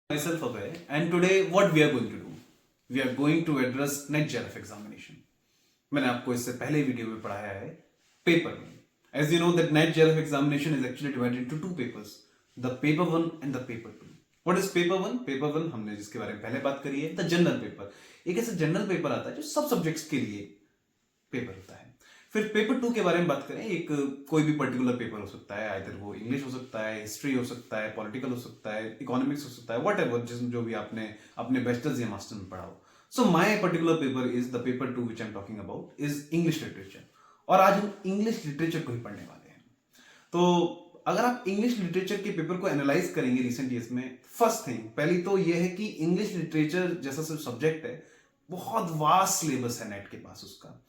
Myself away, and today what we are going to do, we are going to address NET JRF examination. मैंने आपको इससे पहले video में पढ़ाया है paper one. As you know that NET JRF examination is actually divided into two papers, the paper one and the paper two. What is paper one? Paper one हमने जिसके बारे में पहले बात करी है, द जनरल पेपर. एक ऐसा जनरल पेपर आता है जो सब सब्जेक्ट्स के लिए पेपर होता है. फिर पेपर टू के बारे में बात करें, एक कोई भी पर्टिकुलर पेपर हो सकता है, आइदर वो इंग्लिश हो सकता है, हिस्ट्री हो सकता है, पॉलिटिकल हो सकता है, इकोनॉमिक्स हो सकता है, वट एवर जो भी आपने अपने बैचलर्स या मास्टर में पढ़ा हो. So my particular paper is the paper to which I am talking about is English literature. और आज हम इंग्लिश लिटरेचर को ही पढ़ने वाले हैं. तो अगर आप इंग्लिश लिटरेचर के पेपर को एनालाइज करेंगे रिसेंट ईयर्स में, फर्स्ट थिंग पहली तो यह है कि इंग्लिश लिटरेचर जैसा सब्जेक्ट है बहुत वास्ट सिलेबस है नेट के पास उसका.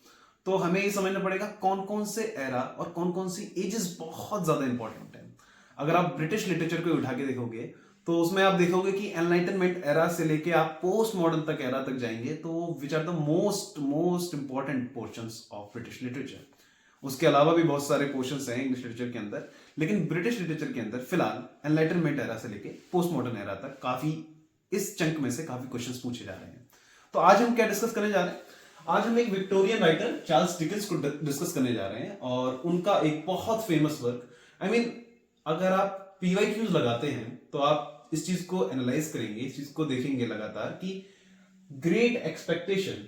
तो हमें ये समझना पड़ेगा कौन कौन से एरा और कौन कौन सी एजेस बहुत ज्यादा इंपॉर्टेंट है. अगर आप ब्रिटिश लिटरेचर को उठा के देखोगे तो उसमें आप देखोगे कि एनलाइटनमेंट एरा से लेके आप पोस्ट मॉडर्न तक एरा तक जाएंगे, तो which are the most important portions of British literature. उसके अलावा भी बहुत सारे पोर्शंस हैं इंग्लिश लिटरेचर के अंदर, लेकिन ब्रिटिश लिटरेचर के अंदर फिलहाल एनलाइटनमेंट एरा से लेके पोस्ट मॉडर्न एरा तक काफी इस चंक में से काफी क्वेश्चंस पूछे जा रहे हैं. तो आज हम क्या डिस्कस करने जा रहे हैं? आज हम एक विक्टोरियन राइटर चार्ल्स डिकेंस को डिस्कस करने जा रहे हैं और उनका एक बहुत फेमस वर्क. आई मीन अगर आप पीवाईक्यूज लगाते हैं तो आप इस चीज को एनालाइज करेंगे, इस चीज को देखेंगे लगातार कि ग्रेट एक्सपेक्टेशन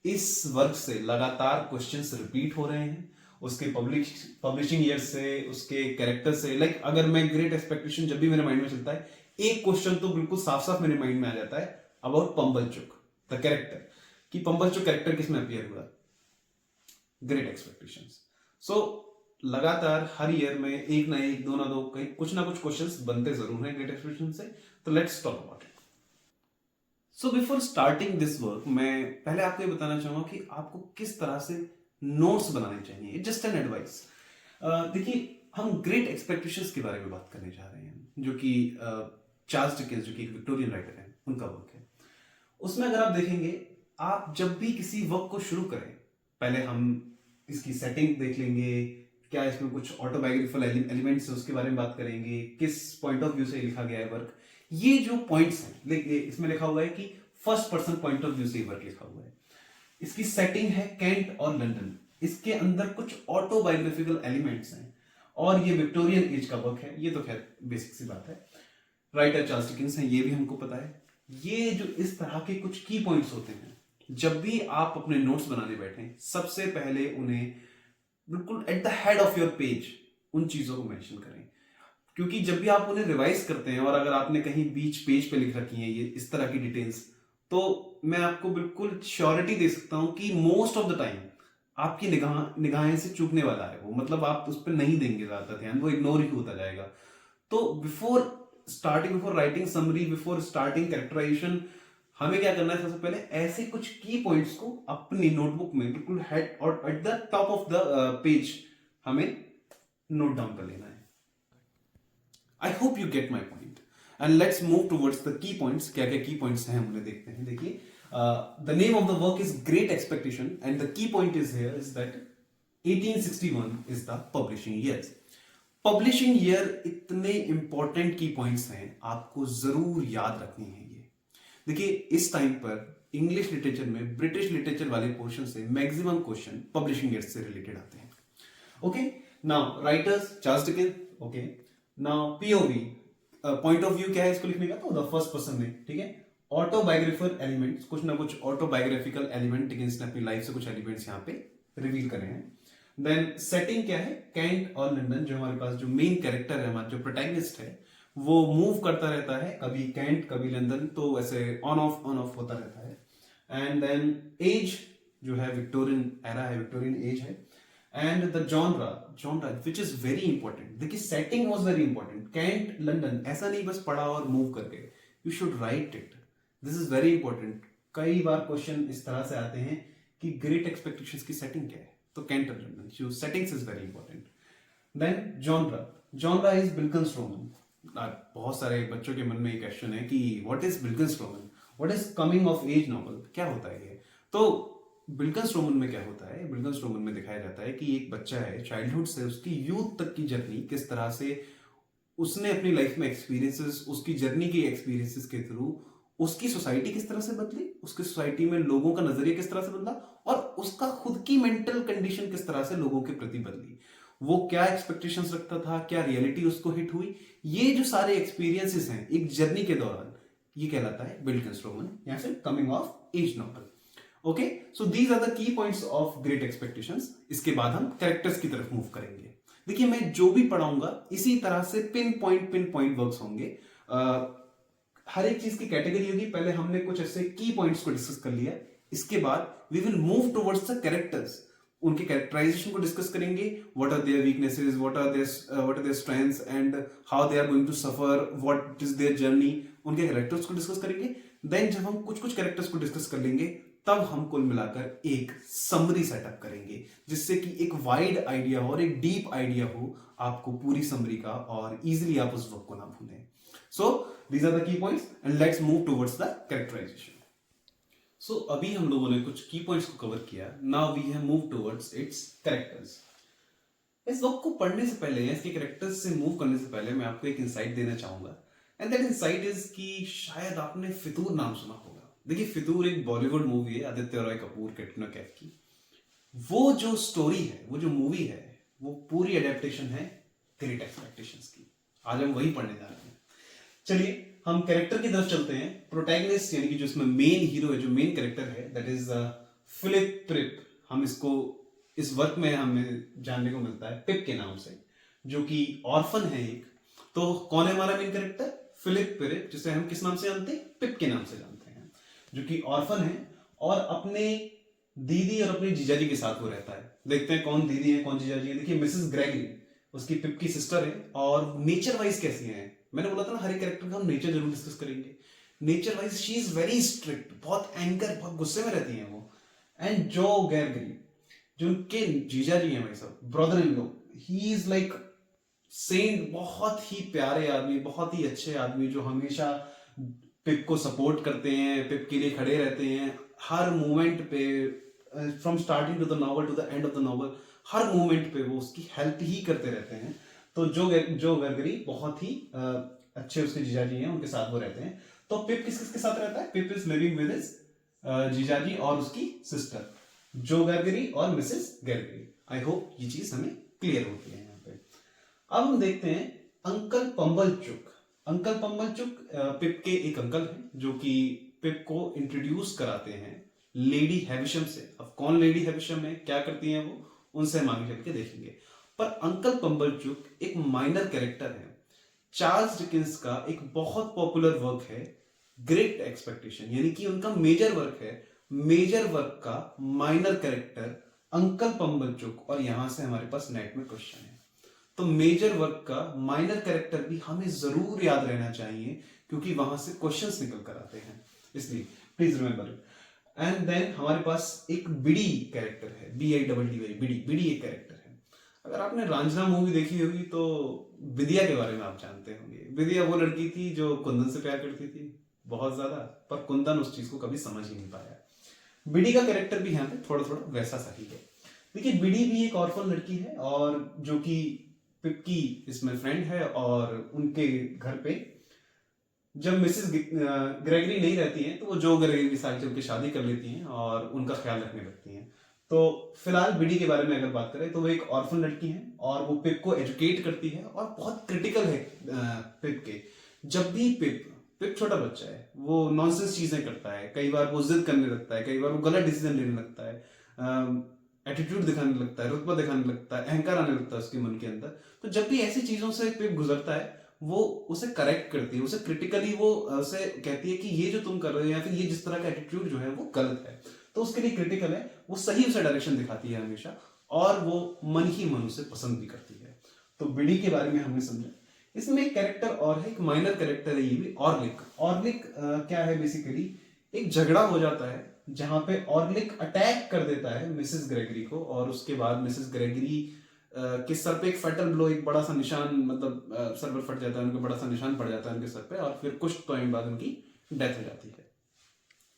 इस वर्क से लगातार क्वेश्चंस रिपीट हो रहे हैं. उसके पब्लिशिंग ईयर से, उसके कैरेक्टर से. लाइक अगर मैं ग्रेट एक्सपेक्टेशन जब भी मेरे माइंड में चलता है, एक क्वेश्चन तो बिल्कुल साफ साफ मेरे माइंड में आ जाता है अबाउट पंबलचुक द कैरेक्टर, कि पंबलचुक कैरेक्टर किसमें अपीयर हुआ. Great Expectations. सो लगातार हर ईयर में एक ना एक, दो ना दो, कहीं कुछ ना कुछ क्वेश्चंस बनते जरूर हैं ग्रेट एक्सपेक्टेशन से. तो let's talk about it. So before starting this work मैं पहले आपको ये बताना चाहूंगा कि आपको किस तरह से नोट्स बनाने चाहिए. Just an advice. देखिए, हम ग्रेट एक्सपेक्टेशंस के बारे में बात करने जा रहे हैं, जो कि चार्ल्स डिकेंस, जो कि एक विक्टोरियन राइटर है, उनका वर्क है. उसमें अगर आप देखेंगे, आप जब भी किसी वर्क को शुरू करें, पहले हम इसकी सेटिंग देख लेंगे, क्या इसमें कुछ ऑटोबायोग्राफिकल एलिमेंट्स है उसके बारे में बात करेंगे, किस पॉइंट ऑफ व्यू से लिखा गया है वर्क. ये जो पॉइंट्स हैं, इसमें लिखा हुआ है कि first person point of view से वर्क लिखा हुआ है. इसकी सेटिंग है कैंट और लंदन. इसके अंदर कुछ ऑटोबायोग्राफिकल एलिमेंट्स हैं और ये विक्टोरियन एज का वर्क है. ये तो खैर बेसिक सी बात है. राइटर चार्ल्स डिकेंस है, ये भी हमको पता है. ये जो इस तरह के कुछ की पॉइंट्स होते हैं, जब भी आप अपने नोट्स बनाने बैठे, सबसे पहले उन्हें बिल्कुल at the head of your page उन चीजों को मेंशन करें. क्योंकि जब भी आप उन्हें रिवाइज करते हैं और अगर आपने कहीं बीच पेज पे लिख रखी है ये इस तरह की डिटेल्स, तो मैं आपको बिल्कुल श्योरिटी दे सकता हूं कि मोस्ट ऑफ द टाइम आपकी निगाहें से चूकने वाला है वो. मतलब आप उस पर नहीं देंगे ज्यादा ध्यान, वो इग्नोर ही होता जाएगा. तो before writing summary, before starting characterization, हमें क्या करना है? सबसे पहले ऐसे कुछ की पॉइंट्स को अपनी नोटबुक में बिल्कुल हेड और at the top of the page हमें नोट डाउन कर लेना है. I hope you get my point and let's move towards the key points. क्या क्या की पॉइंट्स हैं हम उन्हें देखते हैं. देखिए, the name of the work is great expectation and the key point is here is that 1861 is the publishing year. Publishing year इतने इंपॉर्टेंट की पॉइंट्स हैं, आपको जरूर याद रखनी है. देखिए, इस टाइम पर इंग्लिश लिटरेचर में ब्रिटिश लिटरेचर वाले पोर्शन से मैक्सिमम क्वेश्चन पब्लिशिंग ईयर से रिलेटेड आते हैं. Okay, now writers Charles Dickens. Okay, now POV point of view क्या है इसको लिखने का? तो द फर्स्ट पर्सन में. ठीक है, ऑटोबायोग्राफिकल एलिमेंट्स, कुछ ना कुछ ऑटोबायोग्राफिकल एलिमेंट डिकेंस ने अपनी लाइफ से कुछ एलिमेंट्स यहाँ पे रिवील करे हैं. देन सेटिंग क्या है? कैंट और लंदन. जो हमारे पास जो मेन कैरेक्टर है, हमारा जो प्रोटैगनिस्ट है, वो मूव करता रहता है, कभी कैंट कभी लंदन, तो ऐसे ऑन ऑफ होता रहता है. एंड देन एज जो है विक्टोरियन एरा है, विक्टोरियन एज है. And the genre which is very important. देखिए, setting was very important. Kent London ऐसा नहीं बस पढ़ा और मूव कर गए, you should write it. This is very important. कई बार क्वेश्चन इस तरह से आते हैं कि ग्रेट एक्सपेक्टेशंस की सेटिंग क्या है, तो कैंट और लंदन, जो settings is very important. Then genre is bildungsroman. बहुत सारे बच्चों के मन में एक क्वेश्चन है कि what is bildungsroman, what is coming of age novel, क्या होता है ये? तो बिल्किंसट्रोमन में क्या होता है? बिल्किंसट्रोमन में दिखाया जाता है कि एक बच्चा है, चाइल्डहुड से उसकी यूथ तक की जर्नी किस तरह से उसने अपनी लाइफ में एक्सपीरियंसेस, उसकी जर्नी की एक्सपीरियंसेस के थ्रू उसकी सोसाइटी किस तरह से बदली, उसकी सोसाइटी में लोगों का नजरिया किस तरह से बदला, और उसका खुद की मेंटल कंडीशन किस तरह से लोगों के प्रति बदली, वो क्या एक्सपेक्टेशंस रखता था, क्या रियलिटी उसको हिट हुई। ये जो सारे एक्सपीरियंसेस हैं एक जर्नी के दौरान, ये कहलाता है बिल्किंस रोमन या फिर coming of age novel. Okay, so these are the key points of Great Expectations. इसके बाद हम कैरेक्टर्स की तरफ मूव करेंगे। देखिए, मैं जो भी पढ़ाऊंगा इसी तरह से पिन पॉइंट वर्क्स होंगे। हर एक चीज की कैटेगरी होगी। पहले हमने कुछ ऐसे की पॉइंट्स को डिस्कस कर लिया, इसके बाद we will move towards the characters, उनके कैरेक्टराइजेशन को डिस्कस करेंगे। What are their weaknesses, what are their strengths and how they are going to suffer, what is their journey, उनके कैरेक्टर्स को डिस्कस करेंगे। देन जब हम कुछ कुछ कैरेक्टर्स को डिस्कस कर लेंगे, तब हम कुल मिलाकर एक समरी सेटअप करेंगे, जिससे कि एक वाइड आइडिया हो और एक डीप आइडिया हो आपको पूरी समरी का, और इजीली आप उस वर्क को ना भूलें। So these are the key points and let's move towards the characterisation. So अभी हम लोगों ने कुछ की पॉइंट्स को कवर किया। Now we have move towards its characters. इस वर्क को पढ़ने से पहले या इसके कैरेक्टर्स से मूव करने से पहले मैं आपको एक इंसाइट देना चाहूंगा, एंड दैट इंसाइट इज कि शायद आपने फितूर नाम सुना होगा। देखिए, फितूर एक बॉलीवुड मूवी है, आदित्य रॉय कपूर, कैटरीना कैफ की। वो जो स्टोरी है, वो जो मूवी है, वो पूरी एडेप्टेशन है ग्रेट एक्सपेक्टेशंस की। आज हम वही पढ़ने जा रहे हैं। चलिए हम कैरेक्टर की तरफ चलते हैं। प्रोटैगनिस्ट यानी कि जो इसमें मेन हीरो है, जो मेन कैरेक्टर है, दैट इज फिलिप प्रिप। हम इसको इस वर्क में हमें जानने को मिलता है पिप के नाम से, जो कि ऑर्फन है एक। तो कौन है हमारा मेन कैरेक्टर? फिलिप प्रिप, जिसे हम किस नाम से जानते हैं? पिप के नाम से जानते हैं, जो कि ऑर्फन है और अपने दीदी और अपने जीजाजी के साथ वो रहता है। देखते हैं कौन दीदी है कौन जीजाजी है। देखिए, मिसेस ग्रेगरी उसकी पिप की सिस्टर है, और नेचर वाइज कैसी है? मैंने बोला था ना, हर एक कैरेक्टर का हम नेचर जरूर डिस्कस करेंगे। Nature wise she is very strict, बहुत एंगर, बहुत गुस्से में रहती हैं वो। एंड जो ग्रेगरी, जो उनके जीजा जी हैं भाई साहब, brother in law, he is like saint, बहुत ही प्यारे आदमी, बहुत ही अच्छे आदमी, जो हमेशा पिप को सपोर्ट करते हैं, पिप के लिए खड़े रहते हैं हर मोमेंट पे, from starting to the novel to the end of the novel, हर मोमेंट पे वो उसकी हेल्प ही करते रहते हैं। तो जो ग्रेगरी बहुत ही अच्छे उसके जीजाजी हैं, उनके साथ वो रहते हैं। तो पिप किस किसके साथ रहता है? पिप इज लिविंग विद हिज जीजाजी और उसकी सिस्टर, जो ग्रेगरी और मिसेस ग्रेगरी। आई होप ये चीज हमें क्लियर होती है यहाँ पे। अब हम देखते हैं अंकल पंबलचुक। अंकल पंबलचुक पिप के एक अंकल हैं, जो कि पिप को इंट्रोड्यूस कराते हैं लेडी हैविशम से। अब कौन लेडी हैविशम है, क्या करती हैं वो, उनसे हम आगे चल के देखेंगे। पर अंकल पंबलचुक एक माइनर कैरेक्टर है। चार्ल्स डिकेंस का एक बहुत पॉपुलर वर्क है ग्रेट एक्सपेक्टेशन, यानी कि उनका मेजर वर्क है। मेजर वर्क का माइनर कैरेक्टर अंकल पंबलचुक, और यहां से हमारे पास नेट में क्वेश्चन है। तो मेजर वर्क का माइनर कैरेक्टर भी हमें जरूर याद रहना चाहिए, क्योंकि वहां से क्वेश्चंस निकल कर आते हैं, इसलिए please remember it. And then हमारे पास एक बिडी कैरेक्टर है, BIDDY, बिडी। बिडी एक कैरेक्टर है। अगर आपने रांझना मूवी देखी होगी तो विद्या के बारे में आप जानते होंगे। विद्या वो लड़की थी जो कुंदन से प्यार करती थी बहुत ज्यादा, पर कुंदन उस चीज को कभी समझ ही नहीं पाया। बिडी का कैरेक्टर भी यहाँ पे थोड़ा थोड़ा वैसा सा ही है। देखिए, बिडी भी एक ऑर्फन लड़की है, और जो कि पिप की इसमें फ्रेंड है, और उनके घर पे जब मिसेस ग्रेगरी नहीं रहती हैं, तो वो जो ग्रेगरी के साथ चल के शादी कर लेती हैं और उनका ख्याल रखने लगती हैं। तो फिलहाल बिडी के बारे में अगर बात करें तो वो एक ऑर्फन लड़की है, और वो पिप को एजुकेट करती है, और बहुत क्रिटिकल है पिप के। जब भी पिप छोटा बच्चा है, वो नॉनसेंस चीजें करता है, कई बार वो जिद करने लगता है, कई बार वो गलत डिसीजन लेने लगता है, एटीट्यूड दिखाने लगता है, रुतबा दिखाने लगता है, अहंकार आने लगता है उसके मन के अंदर। तो जब भी ऐसी चीजों से पिप गुजरता है, वो उसे करेक्ट करती है, उसे क्रिटिकली वो उसे कहती है कि ये जो तुम कर रहे हो, या फिर ये जिस तरह का एटीट्यूड जो है वो गलत है। तो उसके लिए क्रिटिकल है, वो सही उसे डायरेक्शन दिखाती है हमेशा, और वो मन ही मन उसे पसंद भी करती है। तो बिडी के बारे में हमने समझा। इसमें एक कैरेक्टर और है, एक माइनर कैरेक्टर है ये भी, ऑर्लिक। ऑर्लिक क्या है? बेसिकली एक झगड़ा हो जाता है, जहां पे ऑर्लिक अटैक कर देता है मिसेस ग्रेगरी को, और उसके बाद मिसेस ग्रेगरी के सर पे एक फैटल ब्लो, एक बड़ा सा निशान, मतलब सर पर फट जाता है, उनका बड़ा सा निशान पड़ जाता है उनके सर पे, और फिर कुछ टाइम बाद उनकी डेथ हो जाती है।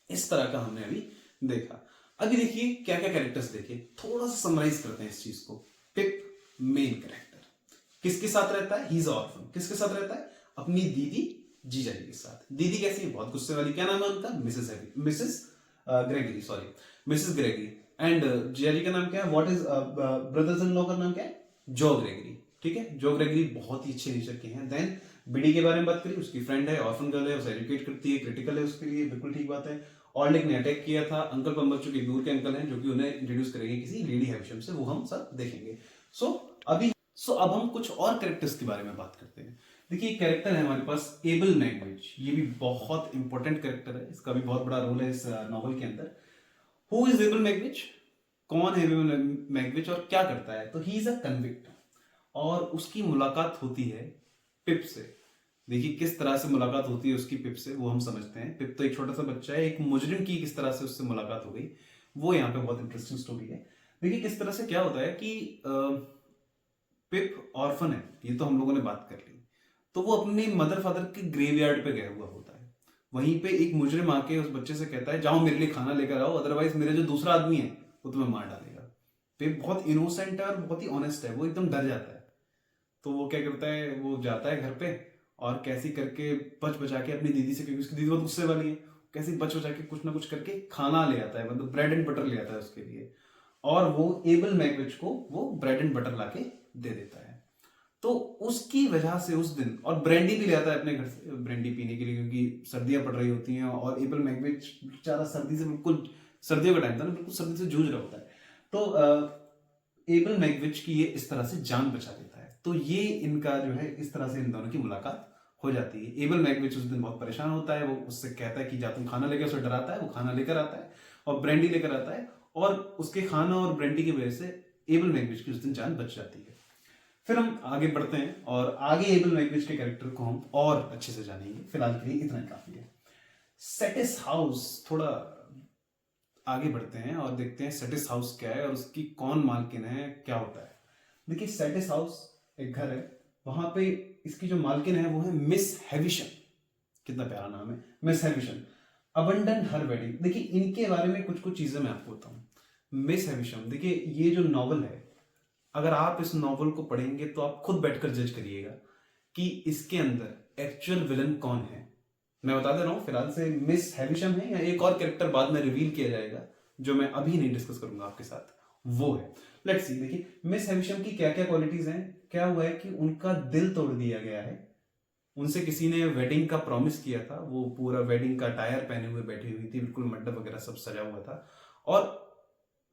इस तरह का हमने अभी देखा। अभी देखिए क्या क्या कैरेक्टर्स देखे, थोड़ा सा समराइज करते हैं इस चीज को। पिप मेन कैरेक्टर, किसके साथ रहता है? He is orphan. किसके साथ रहता है? अपनी दीदी जीजा जी के साथ। दीदी कैसी है? बहुत गुस्से वाली। क्या नाम है उनका? Mrs Gregory, sorry, Mrs Gregory. And जीजा जी का नाम क्या है? What is brothers in law का नाम क्या है? जो ग्रेगरी। ठीक है, जो ग्रेगरी बहुत ही अच्छे नेचर के हैं। देन बीडी के बारे में बात करें, उसकी फ्रेंड है, ऑर्फन गर्ल है, उसे एजुकेट करती है, क्रिटिकल है उसके लिए, बिल्कुल ठीक बात है। ऑल्डिक ने अटैक किया था। अंकल पम्बरचू के दूर के अंकल हैं जो कि उन्हें इंट्रोड्यूस करेंगे किसी लेडी हैविशम से, वो हम सब देखेंगे। सो अब हम कुछ और कैरेक्टर्स के बारे में बात करते हैं। देखिए कैरेक्टर है हमारे पास एबल मैगविच। ये भी बहुत इंपॉर्टेंट कैरेक्टर है, इसका भी बहुत बड़ा रोल है इस नॉवल के अंदर। Who is able Magwitch? कौन है एबल मैगविच और क्या करता है? तो ही इज अ कन्विक्ट और उसकी मुलाकात होती है पिप से। देखिए किस तरह से मुलाकात होती है उसकी पिप से, वो हम समझते हैं। पिप तो एक छोटा सा बच्चा है, एक मुजरिम की किस तरह से उससे मुलाकात हो गई, वो यहाँ पे बहुत इंटरेस्टिंग स्टोरी है। देखिए किस तरह से क्या होता है कि पिप ऑर्फन है, ये तो हम लोगों ने बात कर ली। तो वो अपने मदर फादर के ग्रेवयार्ड पे गया हुआ होता है। वहीं पे एक मुजरिम आके उस बच्चे से कहता है जाओ मेरे लिए खाना लेकर आओ, अदरवाइज मेरे जो दूसरा आदमी है वो तुम्हें मार डालेगा। पिप बहुत इनोसेंट है और बहुत ही ऑनेस्ट है, वो एकदम डर जाता है। तो वो क्या करता है, वो जाता है घर पे और कैसी करके बच बचा के अपनी दीदी से, क्योंकि उसकी दीदी बहुत गुस्से वाली है, कैसी बच बचा के कुछ ना कुछ करके खाना ले आता है, मतलब ब्रेड एंड बटर ले आता है उसके लिए। और वो एबल मैगविच को वो ब्रेड एंड बटर लाके दे देता है। तो उसकी वजह से उस दिन, और ब्रेंडी भी ले आता है अपने घर से ब्रेंडी पीने के लिए, क्योंकि सर्दियां पड़ रही होती हैं और एबल मैगविच बेचारा सर्दी से बिल्कुल, सर्दियों का टाइम था ना, बिल्कुल सर्दी से जूझ रहा होता है। तो एबल मैगविच की ये इस तरह से जान बचा देता है। तो ये इनका जो है इस तरह से इन दोनों की मुलाकात हो जाती है। एबल मैगविच उस दिन बहुत परेशान होता है, वो उससे कहता है कि जा तुम खाना लेकर, उसे डराता है, वो खाना लेकर आता है और ब्रेंडी लेकर आता है, और उसके खाना और ब्रेंडी की वजह से एबल मैगविच की उस दिन जान बच जाती है। फिर हम आगे बढ़ते हैं और आगे एबल मैगविच के कैरेक्टर को हम और अच्छे से जानेंगे। फिलहाल के लिए इतना ही काफी है। सेटिस हाउस, थोड़ा आगे बढ़ते हैं और देखते हैं सेटिस हाउस क्या है और उसकी कौन मालकिन है, क्या होता है। देखिए सेटिस हाउस एक घर है, वहां पे इसकी जो मालकिन है वो है मिस हैविशम। कितना प्यारा नाम है, Miss Havisham. Abandon her wedding. देखिए इनके बारे में कुछ कुछ चीजें मैं आपको बताऊं। मिस हैविशम, देखिए ये जो नॉवल है, अगर आप इस नॉवल को पढ़ेंगे तो आप खुद बैठकर जज करिएगा कि इसके अंदर एक्चुअल विलन कौन है। मैं बता दे रहा हूं फिलहाल से मिस हैविशम है, या एक और कैरेक्टर बाद में रिवील किया जाएगा जो मैं अभी नहीं डिस्कस करूंगा आपके साथ, वो है। Let's see. देखिए मिस हैविशम की क्या क्या क्वालिटीज हैं। क्या हुआ है कि उनका दिल तोड़ दिया गया है। उनसे किसी ने वेडिंग का प्रॉमिस किया था, वो पूरा वेडिंग का टायर पहने हुए बैठी हुई थी, बिल्कुल मंडप वगैरह सब सजा हुआ था, और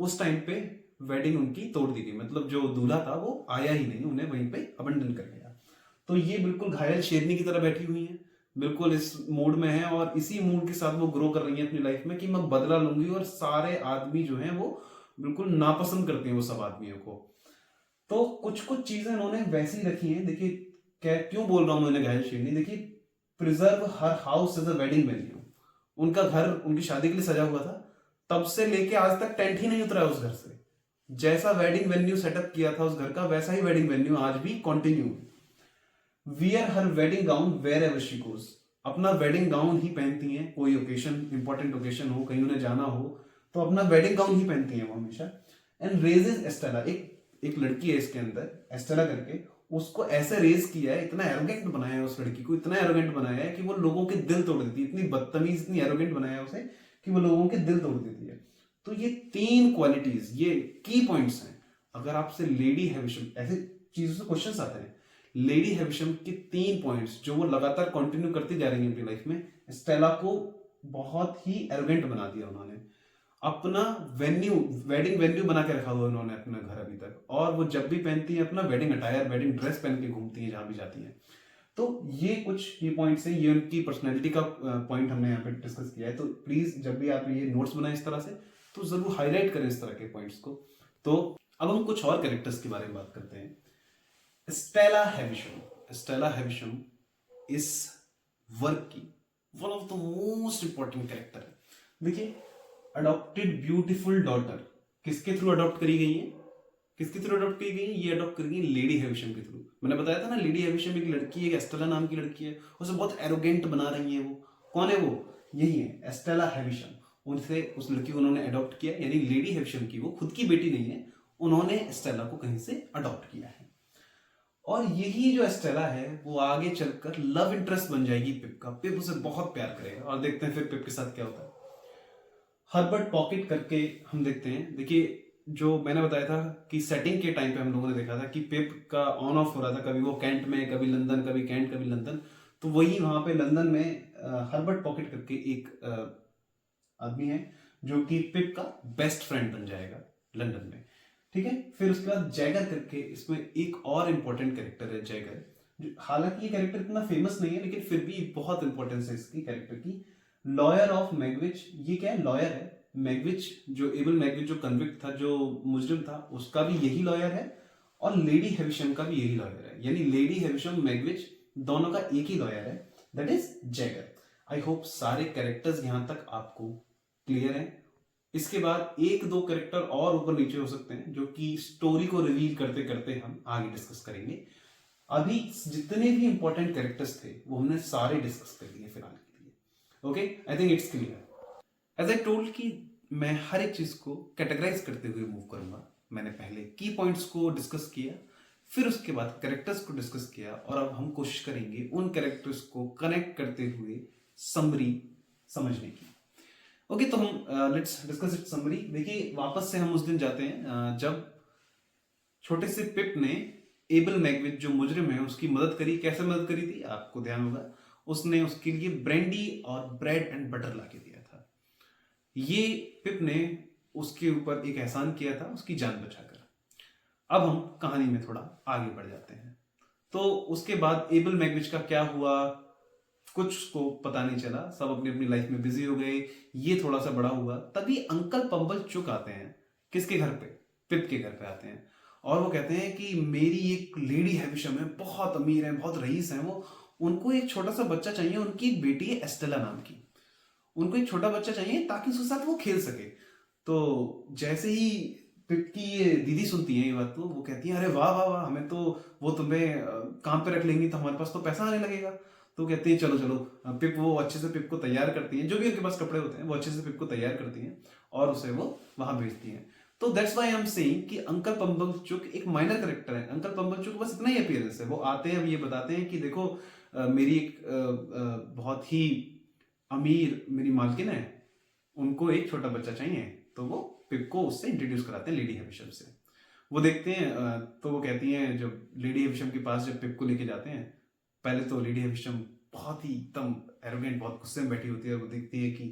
उस टाइम पे वेडिंग उनकी तोड़ दी गई। मतलब जो दूल्हा था वो आया ही नहीं, उन्हें वहीं पे अबंडन कर गया। तो ये बिल्कुल घायल शेरनी की तरह बैठी हुई हैं, बिल्कुल इस मूड में है, और इसी मूड के साथ वो ग्रो कर रही है अपनी लाइफ में कि मैं बदला लूंगी, और सारे आदमी जो हैं वो बिल्कुल नापसंद करते हैं वो सब आदमियों को। तो कुछ कुछ चीजें उन्होंने वैसी रखी हैं। देखिए क्या क्यों बोल रहा हूं मैं उन्हें घायल शेरनी। देखिए preserve her house as a wedding venue. उनका घर उनकी शादी के लिए सजा हुआ था, तब से लेके आज तक टेंट ही नहीं उतरा उस घर से। जैसा वेडिंग वेन्यू सेटअप किया था उस घर का, वैसा ही वेडिंग वेन्यू आज भी continue. Wear her wedding gown wherever she goes. अपना वेडिंग गाउन ही पहनती हैं, कोई ओकेशन, इंपॉर्टेंट ओकेशन हो, कहीं उन्हें जाना हो तो अपना वेडिंग गाउन ही पहनती हैं वो हमेशा। एंड रेजेस एस्टेला, एक लड़की है इसके अंदर एस्टेला करके, उसको ऐसे रेज किया है, इतना एरोगेंट बनाया है उस लड़की को, इतना एरोगेंट बनाया है कि वो लोगों के दिल तोड़ देती है। इतनी बदतमीज, इतनी एरोगेंट बनाया है उसे कि वो लोगों के दिल तोड़ देती है। तो ये तीन क्वालिटीज, ये की पॉइंट्स हैं। अगर आपसे लेडी हैविशम, ऐसे चीजों से क्वेश्चंस आते हैं, लेडी हैविशम के तीन पॉइंट्स जो वो लगातार कंटिन्यू करती जा रही है अपनी लाइफ में। स्टेला को बहुत ही एरोगेंट बना दिया उन्होंने, अपना वेन्यू, वेडिंग वेन्यू बना के रखा हुआ उन्होंने अपना घर अभी तक, और वो जब भी पहनती है अपना वेडिंग अटायर, वेडिंग ड्रेस पहन के घूमती है जहां भी जाती है। तो ये कुछ की पॉइंट्स हैं, ये उनकी पर्सनैलिटी का पॉइंट हमने यहाँ पे डिस्कस किया है। तो प्लीज जब भी आप ये नोट्स बनाए इस तरह से, तो जरूर हाईलाइट करें इस तरह के पॉइंट्स को। तो अब हम कुछ और कैरेक्टर्स के बारे में बात करते हैं। स्टेला हैविशम। स्टेला हैविशम इस वर्क की one of the most important character है। देखिए अडॉप्टेड ब्यूटीफुल डॉटर किसके थ्रू अडॉप्ट करी गई है? किसके थ्रू अडॉप्ट की गई है? ये अडॉप्ट करी गई लेडी हैविशम के थ्रू। मैंने बताया था ना, लेडी हैविशम एक लड़की है, एस्टेला नाम की लड़की है, उसे बहुत एरोगेंट बना रही है वो। कौन है वो? यही है एस्टेला हैविशम। उनसे उस लड़की को उन्होंने अडॉप्ट किया, यानी लेडी हैविशम की वो खुद की बेटी नहीं है, उन्होंने एस्टेला को कहीं से अडॉप्ट किया है। और यही जो एस्टेला है वो आगे चलकर लव इंटरेस्ट बन जाएगी पिप का। पिप उसे बहुत प्यार करेगा और देखते हैं फिर पिप के साथ क्या होता है। हर्बर्ट पॉकेट करके हम देखते हैं। देखिए जो मैंने बताया था कि सेटिंग के टाइम पे हम लोगों ने देखा था कि पिप का ऑन ऑफ हो रहा था, कभी वो कैंट में, कभी लंदन, कभी कैंट, कभी लंदन। तो वही वहां पे लंदन में हर्बर्ट पॉकेट करके एक आदमी है जो कि पिप का बेस्ट फ्रेंड बन जाएगा लंदन में। ठीक है, फिर उसके बाद जैगर करके इसमें एक और इम्पोर्टेंट कैरेक्टर है जैगर, जो हालांकि ये कैरेक्टर इतना फेमस नहीं है लेकिन फिर भी बहुत इंपॉर्टेंस है इसकी कैरेक्टर की। लॉयर ऑफ मैगविच, ये क्या है, लॉयर है। मैगविच जो एबल मैगविच जो कन्विक्ट था, जो मुजरिम था, उसका भी यही लॉयर है और लेडी हेविशम का भी यही लॉयर है। यानी लेडी हेविशम मैगविच दोनों का एक ही लॉयर है, that is Jaeger. I hope सारे कैरेक्टर्स यहां तक आपको क्लियर हैं। इसके बाद एक दो कैरेक्टर और ऊपर नीचे हो सकते हैं जो कि स्टोरी को रिवील करते करते हम आगे डिस्कस करेंगे। अभी जितने भी इंपॉर्टेंट कैरेक्टर्स थे वो हमने सारे डिस्कस कर दिए फिलहाल के लिए। Okay, I think it's clear. As I told कि मैं हर एक चीज को कैटेगराइज करते हुए मूव करूंगा। मैंने पहले की पॉइंट्स को डिस्कस किया, फिर उसके बाद कैरेक्टर्स को डिस्कस किया, और अब हम कोशिश करेंगे उन कैरेक्टर्स को कनेक्ट करते हुए समरी समझने की। ओके, तो हम लेट्स डिस्कस इट समरी। देखिए वापस से हम उस दिन जाते हैं जब छोटे से पिप ने एबल मैगविच जो मुजरिम है उसकी मदद करी। कैसे मदद करी थी आपको ध्यान होगा, उसने उसके लिए ब्रेंडी और ब्रेड एंड बटर ला के दिया था। ये पिप ने उसके ऊपर एक एहसान किया था उसकी जान बचाकर। अब हम कहानी में थोड़ा आगे बढ़ जाते हैं। तो उसके बाद एबल मैगविच का क्या हुआ कुछ को पता नहीं चला, सब अपनी अपनी लाइफ में बिजी हो गए। ये थोड़ा सा बड़ा हुआ, तभी अंकल पंबल चुक आते हैं। किसके घर पे? पिप के घर पे आते हैं और वो कहते हैं कि मेरी एक लेडी हैविशम है, बहुत अमीर है, बहुत रईस है वो, उनको एक छोटा सा बच्चा चाहिए, उनकी एक बेटी है एस्टेला नाम की, उनको एक छोटा बच्चा चाहिए ताकि उसके साथ वो खेल सके। तो जैसे ही पिप की ये दीदी सुनती है ये बात, तो वो कहती है अरे वाह वाह वाह, हमें तो वो तुम्हें काम पे रख लेंगी तो हमारे पास तो पैसा आने लगेगा। तो कहती है चलो चलो। पिप वो अच्छे से पिप को तैयार करती है, जो भी उनके पास कपड़े होते हैं वो अच्छे से पिप को तैयार करती हैं और उसे वो वहां भेजती हैं। तो that's why I am saying कि अंकल पंबल चुक एक माइनर कैरेक्टर है। अंकल पंबल चुक बस इतना ही अपीयरेंस है, वो आते हैं, ये बताते हैं कि देखो मेरी एक बहुत ही अमीर मेरी मालकिन है, उनको एक छोटा बच्चा चाहिए। तो वो पिप को उससे इंट्रोड्यूस कराते हैं लेडी हेविशम से। वो देखते हैं तो वो कहती हैं, जब लेडी हेविशम के पास जब पिप को लेके जाते हैं, पहले तो लेडी हेविशम बहुत ही एकदम एरोगेंट, बहुत गुस्से में बैठी होती है। वो देखती है कि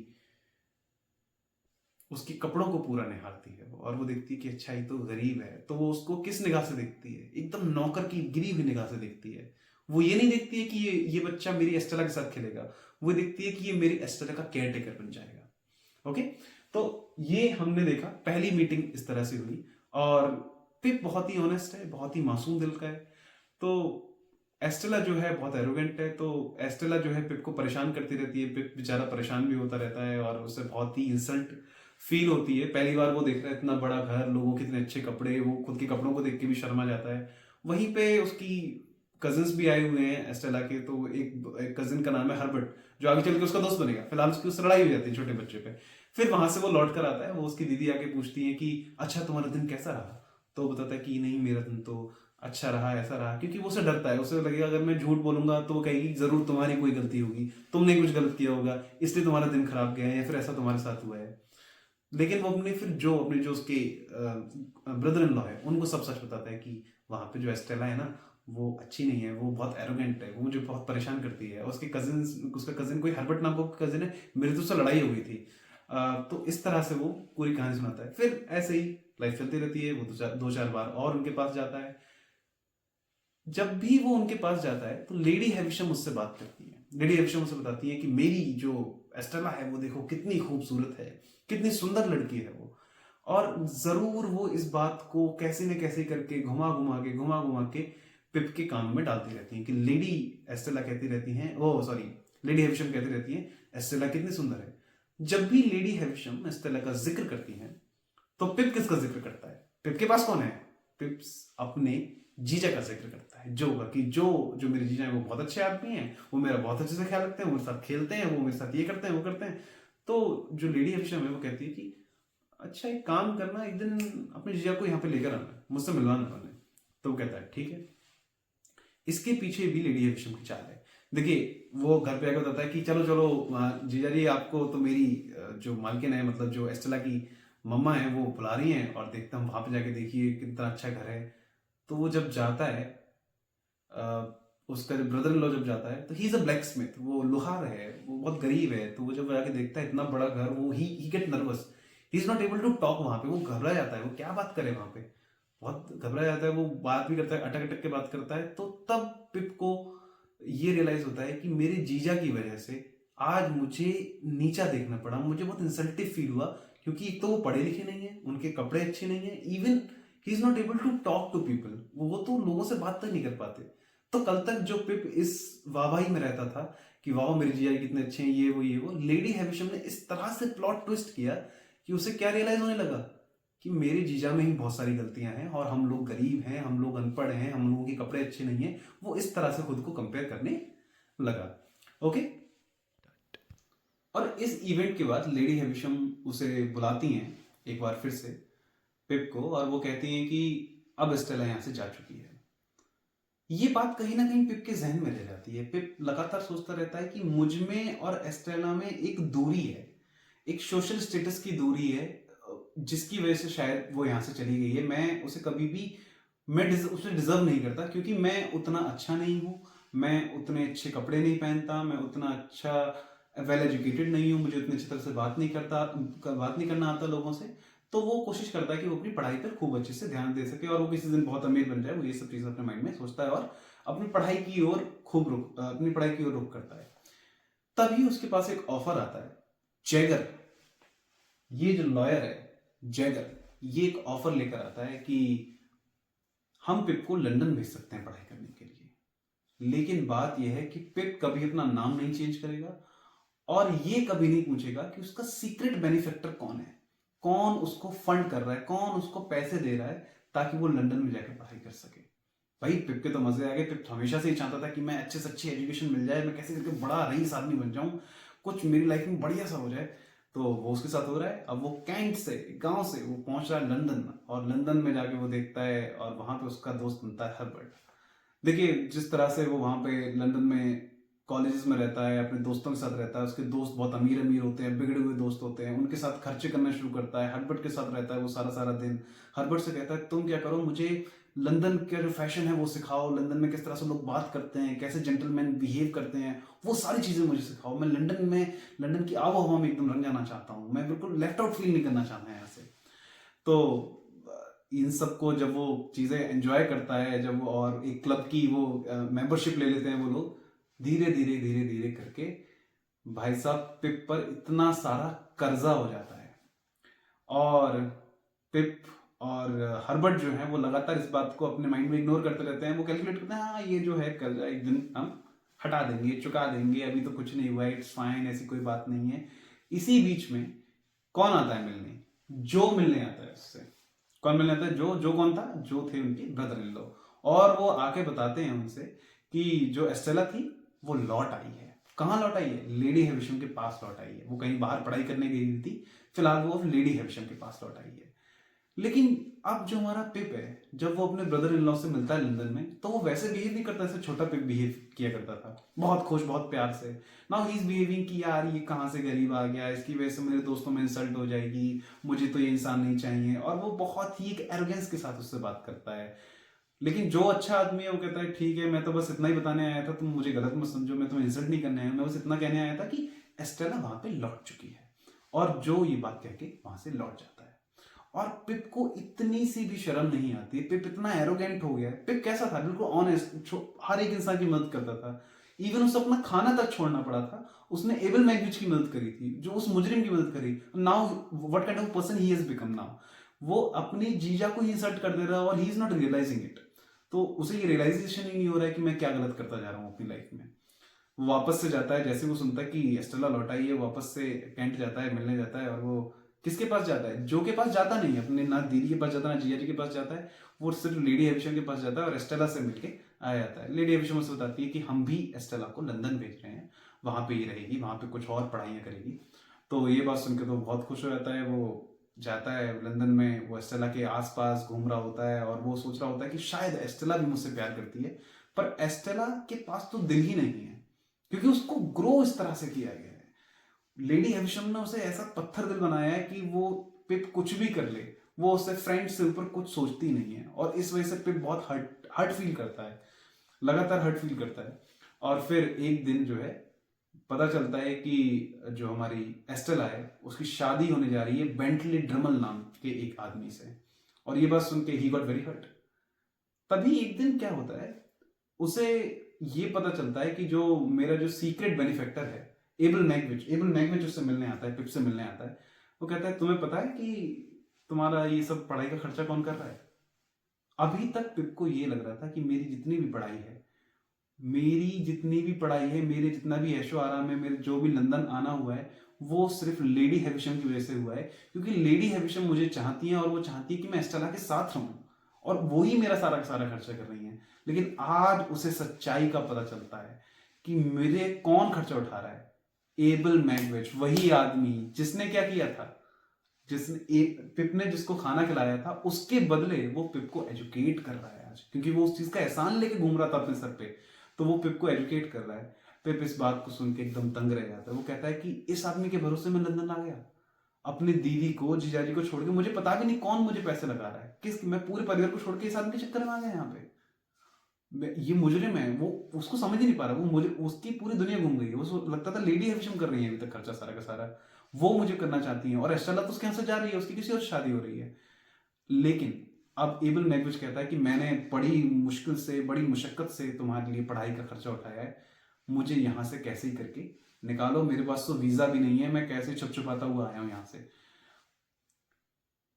उसके कपड़ों को पूरा निहारती है वो, और वो देखती है कि अच्छा ये तो गरीब है। तो वो उसको किस निगाह से देखती है? एकदम नौकर की गिरी हुई निगाह से देखती है। वो ये नहीं देखती है कि ये बच्चा मेरी एस्टेला के साथ खेलेगा, वो देखती है कि ये मेरी एस्टेला का केयर टेकर बन जाएगा। ओके, तो ये हमने देखा, पहली मीटिंग इस तरह से हुई। और पिप बहुत ही ऑनेस्ट है, बहुत ही मासूम दिल का है। तो एस्टेला जो है बहुत एरोगेंट है। तो एस्टेला जो है पिप को परेशान करती रहती है। पिप बेचारा परेशान भी होता रहता है और उसे बहुत ही इंसल्ट फील होती है। पहली बार वो देख रहा है इतना बड़ा घर, लोगों के इतने अच्छे कपड़े, वो खुद के कपड़ों को देख के भी शर्मा जाता है। वहीं पे उसकी कजिन्स भी आए हुए हैं एस्टेला के। तो एक कजिन का नाम है हर्बर्ट, जो आगे चल के उसका दोस्त बनेगा। फिलहाल उसकी लड़ाई हो जाती है छोटे बच्चे पे। फिर वहां से वो लौट कर आता है, वो उसकी दीदी आके पूछती है कि अच्छा तुम्हारा दिन कैसा रहा? तो वो बताता है कि नहीं मेरा दिन तो अच्छा रहा, ऐसा रहा। क्योंकि वो उसे डरता है, उसे लगेगा अगर मैं झूठ बोलूंगा तो वो कहेगी जरूर तुम्हारी कोई गलती होगी, तुमने कुछ गलत किया होगा इसलिए तुम्हारा दिन खराब गया है, या फिर ऐसा तुम्हारे साथ हुआ है। लेकिन वो अपने जो उसके ब्रदर इन लॉ है उनको सब सच बताता है कि वहां पे जो एस्टेला है ना वो अच्छी नहीं है, वो बहुत एरोगेंट है, वो मुझे बहुत परेशान करती है। और उसका कजिन कोई हर्बर्ट नाम का कजिन है, मेरी तो उससे लड़ाई हो गई थी। तो इस तरह से वो पूरी कहानी सुनाता है। फिर ऐसे ही लाइफ चलती रहती है। वो दो चार बार और उनके पास जाता है। जब भी वो उनके पास जाता है तो लेडी हैविशम उससे बात करती है। लेडी हैविशम उसे बताती है कि मेरी जो एस्टेला है वो देखो कितनी खूबसूरत है, कितनी सुंदर लड़की है वो। और जरूर वो इस बात को कैसे न कैसे करके घुमा घुमा के पिप के कानों में डालती रहती है कि लेडी एस्टेला कहती रहती हैं, ओ सॉरी, लेडी हैविशम कहती रहती है एस्टेला कितनी सुंदर है। जब भी लेडी हैविशम एस्टेला का जिक्र करती है तो पिप किसका जिक्र करता है? पिप के पास कौन है? पिप अपने जीजा का जिक्र करता है, जो का, कि जो मेरे जीजा है वो बहुत अच्छे आदमी हैं, वो मेरा बहुत अच्छे से ख्याल रखते हैं, वो मेरे साथ खेलते हैं, वो मेरे साथ ये करते हैं वो करते हैं। तो जो लेडी हैविशम है वो कहती है कि अच्छा एक काम करना, एक दिन अपने जीजा को यहाँ पे लेकर आना, मुझसे मिलवाना उन्हें। तो वो कहता है ठीक है। इसके पीछे भी लेडी हेविशम की चाल है। देखिए वो घर पे आकर बताता है कि चलो चलो जीजा जी, आपको तो मेरी जो मालकिन है, मतलब जो एस्टेला की मम्मा है, वो बुला रही हैं और देखता हूँ वहां पे जाके, देखिए कितना अच्छा घर है। तो वो जब जाता है, उसका ब्रदर इन लॉ जब जाता है, तो he is a black Smith, वो लोहार है, वो बहुत गरीब है। तो वो जब जाके देखता है इतना बड़ा घर, वो ही get nervous, he is not able to talk. वहां पे वो घबरा जाता है, वो क्या बात करे वहां पे, बहुत घबरा जाता है। वो बात भी करता है, अटक अटक के बात करता है। तो तब पिप को ये रियलाइज होता है कि मेरे जीजा की वजह से आज मुझे नीचा देखना पड़ा, मुझे बहुत इंसल्टिव फील हुआ, क्योंकि एक तो वो पढ़े लिखे नहीं है, उनके कपड़े अच्छे नहीं है, even he is not able to talk to people, वो तो लोगों से बात तक नहीं कर पाते। तो कल तक जो पिप इस वाहवाही में रहता था कि वाह मेरे जीजा कितने अच्छे हैं, ये वो, लेडी हैविशम ने इस तरह से प्लॉट ट्विस्ट किया कि उसे क्या रियलाइज होने लगा कि मेरे जीजा में ही बहुत सारी गलतियां हैं, और हम लोग गरीब हैं, हम लोग अनपढ़ हैं, हम लोगों के कपड़े अच्छे नहीं हैं। वो इस तरह से खुद को कंपेयर करने लगा। ओके। और इस इवेंट के बाद लेडी हैविशम उसे बुलाती हैं एक बार फिर से, पिप को, और वो कहती हैं कि अब एस्टेला यहां से जा चुकी है। ये बात कहीं ना कहीं पिप के जहन में रह जाती है। पिप लगातार सोचता रहता है कि मुझ में और एस्टेला में एक दूरी है, एक सोशल स्टेटस की दूरी है, जिसकी वजह से शायद वो यहाँ से चली गई है। मैं उसे कभी भी, उसे डिजर्व नहीं करता, क्योंकि मैं उतना अच्छा नहीं हूँ, मैं उतने अच्छे कपड़े नहीं पहनता, मैं उतना अच्छा वेल एजुकेटेड नहीं हूँ, मुझे उतनी अच्छी तरह से बात नहीं करना आता लोगों से। तो वो कोशिश करता है कि वो अपनी पढ़ाई पर खूब अच्छे से ध्यान दे सके और वो किसी दिन बहुत अमीर बन जाए। वो ये सब चीज़ें अपने माइंड में सोचता है और अपनी पढ़ाई की ओर रुख करता है। तभी उसके पास एक ऑफर आता है। जैगर, ये जो लॉयर है जैगर, ये एक ऑफर लेकर आता है कि हम पिप को लंदन भेज सकते हैं पढ़ाई करने के लिए, लेकिन बात यह है कि पिप कभी अपना नाम नहीं चेंज करेगा और ये कभी नहीं पूछेगा कि उसका सीक्रेट बेनिफैक्टर कौन है, कौन उसको फंड कर रहा है, कौन उसको पैसे दे रहा है ताकि वो लंदन में जाकर पढ़ाई कर सके। भाई पिप के तो मजे आ गए। पिप हमेशा से ही चाहता था कि मैं अच्छे से अच्छी एजुकेशन मिल जाए, मैं कैसे करके बड़ा रईस आदमी बन जाऊं, कुछ मेरी लाइफ में बढ़िया सा हो जाए। तो वो उसके साथ हो रहा है। अब वो कैंट से, गांव से वो पहुंच रहा है लंदन, और लंदन में जाके वो देखता है और वहां पे उसका दोस्त बनता है हर्बर्ट। देखिए जिस तरह से वो वहां पे लंदन में कॉलेजेस में रहता है, अपने दोस्तों के साथ रहता है, उसके दोस्त बहुत अमीर अमीर होते हैं, बिगड़े हुए दोस्त होते हैं, उनके साथ खर्चे करना शुरू करता है। हर्बर्ट के साथ रहता है वो सारा सारा दिन। हर्बर्ट से कहता है तुम क्या करो, मुझे लंदन के जो फैशन है वो सिखाओ, लंदन में किस तरह से लोग बात करते हैं, कैसे जेंटलमैन बिहेव करते हैं, वो सारी चीज़ें मुझे सिखाओ। मैं लंदन की आबो हवा में एकदम रंग जाना चाहता हूँ, मैं बिल्कुल लेफ्ट आउट फील नहीं करना चाहता यहाँ से। तो इन सबको जब वो चीज़ें एंजॉय करता है, जब वो और एक क्लब की वो मेंबरशिप ले लेते हैं वो लोग, धीरे धीरे धीरे धीरे करके भाई साहब पिप पर इतना सारा कर्जा हो जाता है। और पिप और हर्बर्ट जो है वो लगातार इस बात को अपने माइंड में इग्नोर करते रहते हैं। वो कैलकुलेट करते हैं, हाँ ये जो है कर्जा एक दिन हम हटा देंगे, चुका देंगे, अभी तो कुछ नहीं हुआ है, इट्स फाइन, ऐसी कोई बात नहीं है। इसी बीच में कौन आता है मिलने? जो मिलने आता है उससे। कौन मिलने आता है? जो कौन था? जो थे उनके ब्रदर इन लॉ। और वो आके बताते हैं उनसे कि जो एस्टेला थी वो लौट आई है। कहाँ लौट आई है? लेडी हैविशम के पास लौट आई है। वो कहीं बाहर पढ़ाई करने गई हुई थी, फिलहाल वो लेडी हैविशम के पास लौट आई है। लेकिन अब जो हमारा पिप है, जब वो अपने ब्रदर इन लॉ से मिलता है लंदन में, तो वो वैसे बिहेव नहीं करता जैसे छोटा पिप बिहेव किया करता था, बहुत खुश, बहुत प्यार से। नाउ ही इज बिहेविंग कि यार ये कहाँ से गरीब आ गया, इसकी वजह से मेरे दोस्तों में इंसल्ट हो जाएगी, मुझे तो ये इंसान नहीं चाहिए। और वो बहुत ही एक एरोगेंस के साथ उससे बात करता है। लेकिन जो अच्छा आदमी है वो कहता है ठीक है, मैं तो बस इतना ही बताने आया था, तुम मुझे गलत मत समझो, मैं तुम्हें इंसल्ट नहीं करने आया, मैं बस इतना कहने आया था कि एस्टेला वहां पे लौट चुकी है। और जो ये बात कह के वहां से लौट जाता है। और पिप को इतनी सी भी शर्म नहीं आती। पिप इतना एरोगेंट हो गया है। पिप कैसा था? बिल्कुल ऑनेस्ट, हर एक इंसान की मदद करता था। इवन उसे अपना खाना तक छोड़ना पड़ा था, उसने एबल मैग्विच की मदद करी थी, जो उस मुजरिम की मदद करी। Now what kind of person he has become now. वो अपनी जीजा को ही इंसल्ट कर दे रहा है और he is not realizing it. तो उसे ये रियलाइजेशन ही नहीं हो रहा है कि मैं क्या गलत करता जा रहा हूँ अपनी लाइफ में। वो वापस से जाता है, जैसे वो सुनता है कि एस्टेला लौट आई है, वापस से कैंट जाता है, मिलने जाता है। और वो किसके पास जाता है? जो के पास जाता नहीं, अपने ना दीदी के पास जाता, ना जिया जी के पास जाता है, वो सिर्फ लेडी हैविशम के पास जाता है और एस्टेला से मिलके आ जाता है। लेडी हैविशम उसे बताती है कि हम भी एस्टेला को लंदन भेज रहे हैं, वहां पे ही रहेगी, वहां पे कुछ और पढ़ाइयाँ करेगी। तो ये बात सुनकर तो बहुत खुश हो जाता है। वो जाता है लंदन में, वो एस्टेला के आसपास घूम रहा होता है और वो सोच रहा होता है कि शायद एस्टेला भी मुझसे प्यार करती है। पर एस्टेला के पास तो दिल ही नहीं है, क्योंकि उसको ग्रो इस तरह से किया गया है। लेडी हेविशम ने उसे ऐसा पत्थर दिल बनाया है कि वो पिप कुछ भी कर ले, वो उससे फ्रेंड से ऊपर कुछ सोचती नहीं है, और इस वजह से पिप बहुत हर्ट हर्ट फील करता है, लगातार हर्ट फील करता है। और फिर एक दिन जो है पता चलता है कि जो हमारी एस्टेला है उसकी शादी होने जा रही है बेंटली ड्रमल नाम के एक आदमी से, और ये बात सुन के ही गॉट वेरी हर्ट। तभी एक दिन क्या होता है, उसे ये पता चलता है कि जो मेरा जो सीक्रेट बेनिफैक्टर है एबल मैगविच उससे मिलने आता है, पिप से मिलने आता है। वो कहता है तुम्हें पता है कि तुम्हारा ये सब पढ़ाई का खर्चा कौन कर रहा है? अभी तक पिप को ये लग रहा था कि मेरी जितनी भी पढ़ाई है, मेरे जितना भी ऐशो आराम है, मेरे जो भी लंदन आना हुआ है, वो सिर्फ लेडी हैविशम की वजह से हुआ है, क्योंकि लेडी हैविशम मुझे चाहती है और वो चाहती है कि मैं एस्टेला के साथ रहूं, और वो ही मेरा सारा का सारा खर्चा कर रही है। लेकिन आज उसे सच्चाई का पता चलता है कि मेरे कौन खर्चा उठा रहा है। एबल मैगविच, वही आदमी जिसने क्या किया था, पिप ने जिसको खाना खिलाया था, उसके बदले वो पिप को एजुकेट कर रहा है आज, क्योंकि वो उस चीज का एहसान लेके घूम रहा था अपने सर पे, तो वो पिप को एजुकेट कर रहा है। पिप इस बात को सुन के एकदम दंग रह जाता है। वो कहता है कि इस आदमी के भरोसे में लंदन आ गया, अपनी दीदी को, जीजाजी को छोड़ के, मुझे पता भी नहीं कौन मुझे पैसे लगा रहा है, मैं पूरे परिवार को छोड़ के इस आदमी के चक्कर में आ गया यहाँ पे। ये मुजरिम है, वो उसको समझ ही नहीं पा रहा, वो मुझे उसकी पूरी दुनिया घूम गई है। वो लगता था लेडी हेविशम कर रही है अभी तक खर्चा सारा का सारा, वो मुझे करना चाहती है, और एस्टेला तो उसके यहाँ से जा रही है, उसकी किसी और से शादी हो रही है। लेकिन अब एबल मैगविच कहता है कि मैंने बड़ी मुश्किल से, बड़ी मुशक्कत से तुम्हारे लिए पढ़ाई का खर्चा उठाया है, मुझे यहाँ से कैसे ही करके निकालो, मेरे पास तो वीजा भी नहीं है, मैं कैसे छुप छुपाता हुआ आया हूँ यहाँ से।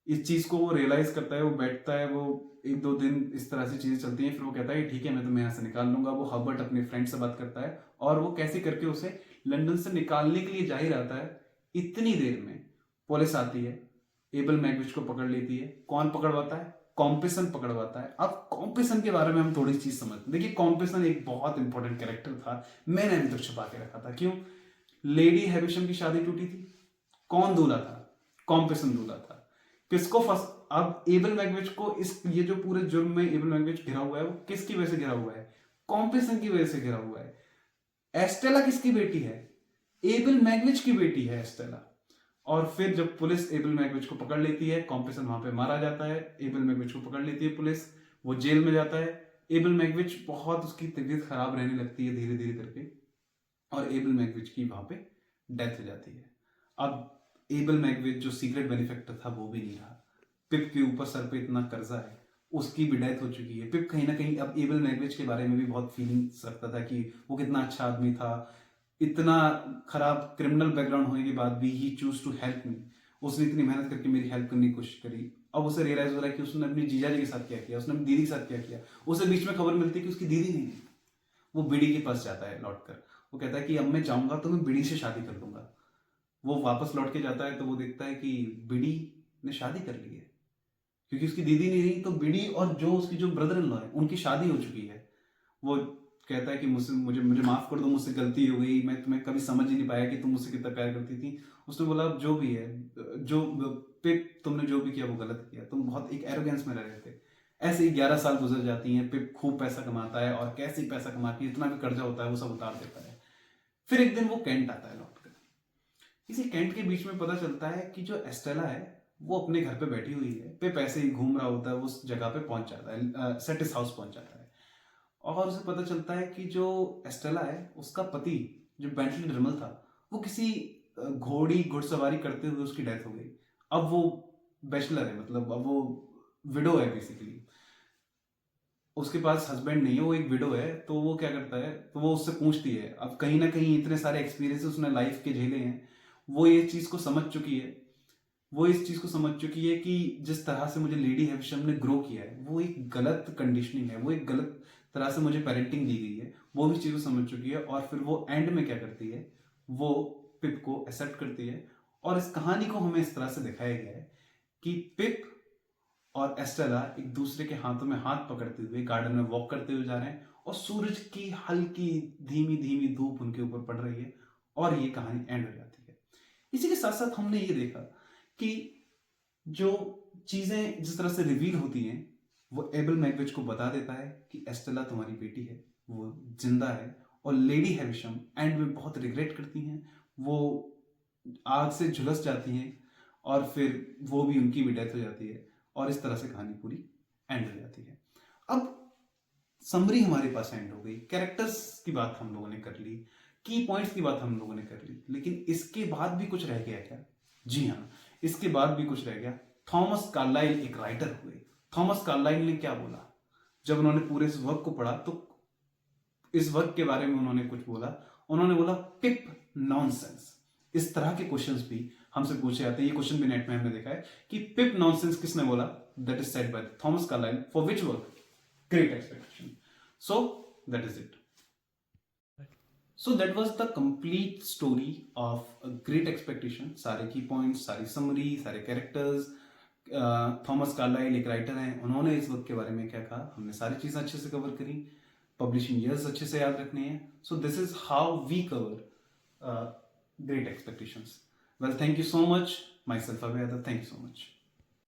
इस चीज को वो रियलाइज करता है, वो बैठता है, वो एक दो दिन इस तरह से चीजें चलती हैं, फिर वो कहता है कि ठीक है मैं तुम्हें यहाँ से निकाल लूंगा। वो हर्बर्ट अपने फ्रेंड से बात करता है, और वो कैसे करके उसे लंदन से निकालने के लिए जा ही रहता है। इतनी देर में पुलिस आती है, एबल मैगविच को पकड़ लेती है। कौन पकड़वाता है? कॉम्पिसन पकड़वाता है। अब कॉम्पिसन के बारे में हम थोड़ी चीज समझते हैं। देखिए, कॉम्पिसन एक बहुत इंपॉर्टेंट कैरेक्टर था, मैंने अभी तक छुपा के रखा था। क्यों? लेडी हैविशम की शादी टूटी थी, कौन दूल्हा था? कॉम्पिसन दूल्हा था। किसको फंस अब एबल मैगविच को, इस ये जो पूरे जुर्म में एबल मैगविच घिरा हुआ है, वो किसकी वजह से घिरा हुआ है? कॉम्पिसन की वजह से घिरा हुआ है। एस्टेला किसकी बेटी है? एबल मैगविच की बेटी है एस्टेला। और फिर जब पुलिस एबल मैगविच को पकड़ लेती है, कॉम्पिसन वहां पे मारा जाता है, एबल मैगविच को पकड़ लेती है पुलिस, वो जेल में जाता है। एबल मैगविच बहुत, उसकी तबीयत खराब रहने लगती है धीरे धीरे करके, और एबल मैगविच की वहां पे डेथ हो जाती है। अब एबल मैगविच जो सीक्रेट बेनिफैक्टर था वो भी नहीं रहा, पिप के ऊपर सर पे इतना कर्जा है, उसकी भी डेथ हो चुकी है। पिप कहीं ना कहीं अब एबल मैगविच के बारे में भी बहुत फीलिंग्स रखता था कि वो कितना अच्छा आदमी था, इतना खराब क्रिमिनल बैकग्राउंड होने के बाद भी ही चूज टू हेल्प मी, उसने इतनी मेहनत करके मेरी हेल्प करने की कोशिश करी। अब उसे रियलाइज हो रहा है कि उसने अपनी जीजा जी के साथ क्या किया, उसने अपनी दीदी के साथ क्या किया। उसे बीच में खबर मिलती है कि उसकी दीदी नहीं है। वो बीड़ी के पास जाता है लौटकर, वो कहता है कि अब मैं चाहूंगा तो मैं बीड़ी से शादी कर दूंगा। वो वापस लौट के जाता है तो वो देखता है कि बीड़ी ने शादी कर ली है, क्योंकि उसकी दीदी नहीं रही, तो बीड़ी और जो उसकी जो ब्रदर इन लॉ है उनकी शादी हो चुकी है। वो कहता है कि मुझसे मुझे मुझे माफ कर दो, मुझसे गलती हो गई, मैं तुम्हें कभी समझ ही नहीं पाया कि तुम मुझसे कितना प्यार करती थी। उसने बोला जो भी है, जो पिप तुमने जो भी किया वो गलत किया, तुम बहुत एक एरोगेंस में रह रहे थे। ऐसे ही 11 साल गुजर जाती हैं, पिप खूब पैसा कमाता है, और कैसे ही पैसा कमा के इतना भी कर्जा होता है वो सब उतार देता है। फिर एक दिन वो कैंट आता है लौटकर। इसी कैंट के बीच में पता चलता है कि जो एस्टेला है वो अपने घर पे बैठी हुई है, पिप ऐसे ही घूम रहा होता है, वो उस जगह पे पहुंच जाता है, सेटिस हाउस पहुंच जाता है, और उसे पता चलता है कि जो एस्टेला है उसका पति जो बेंटली ड्रमल था, वो किसी घुड़सवारी करते हुए उसकी डेथ हो गई। अब वो बैचलर है, मतलब अब वो विडो है बेसिकली, उसके पास हस्बैंड नहीं है, वो एक विडो है। तो वो क्या करता है, तो वो उससे पूछती है, अब कहीं ना कहीं इतने सारे एक्सपीरियंसेस उसने लाइफ के झेले हैं, वो ये चीज को समझ चुकी है, वो इस चीज को समझ चुकी है कि जिस तरह से मुझे लेडी हैविशम ने ग्रो किया है वो एक गलत कंडीशनिंग है, वो एक गलत तरह से मुझे पेरेंटिंग दी गई है, वो भी चीज को समझ चुकी है। और फिर वो एंड में क्या करती है, वो पिप को एक्सेप्ट करती है। और इस कहानी को हमें इस तरह से दिखाया गया है कि पिप और एस्टेला एक दूसरे के हाथों में हाथ पकड़ते हुए गार्डन में वॉक करते हुए जा रहे हैं, और सूरज की हल्की धीमी धीमी धूप उनके ऊपर पड़ रही है, और ये कहानी एंड हो जाती है। इसी के साथ साथ हमने ये देखा कि जो चीजें जिस तरह से रिवील होती हैं, वो एबल मैगविच को बता देता है कि एस्टेला तुम्हारी बेटी है, वो जिंदा है, और लेडी हैविशम एंड में बहुत रिग्रेट करती हैं, वो आग से झुलस जाती हैं, और फिर वो भी, उनकी भी डेथ हो जाती है, और इस तरह से कहानी पूरी एंड हो जाती है। अब समरी हमारे पास एंड हो गई, कैरेक्टर्स की बात हम लोगों ने कर ली, की पॉइंट्स की बात हम लोगों ने कर ली, लेकिन इसके बाद भी कुछ रह गया क्या? जी हाँ, इसके बाद भी कुछ रह गया। थॉमस कार्लाइल एक राइटर हुए। थॉमस कार्लाइल ने क्या बोला जब उन्होंने पूरे इस वर्क को पढ़ा? तो इस वर्क के बारे में उन्होंने कुछ बोला, उन्होंने बोला पिप नॉनसेंस। इस तरह के क्वेश्चंस भी हमसे पूछे जाते हैं, ये क्वेश्चन भी नेट में हमने देखा है कि पिप नॉनसेंस किसने बोला? That is said by Thomas Carlyle for which work? Great Expectation. So that is it. So that was the complete story of a great expectation. सारे की पॉइंट्स, सारी समरी, सारे कैरेक्टर्स। थॉमस कार्लाइल एक writer हैं, उन्होंने इस work के बारे में क्या कहा, हमने सारी चीज़ें अच्छे से कवर करी, पब्लिशिंग ईयर्स अच्छे से याद रखने हैं. So this is how we cover Great Expectations. Well, thank you so much. Myself Abhay Yadav, thank you so much.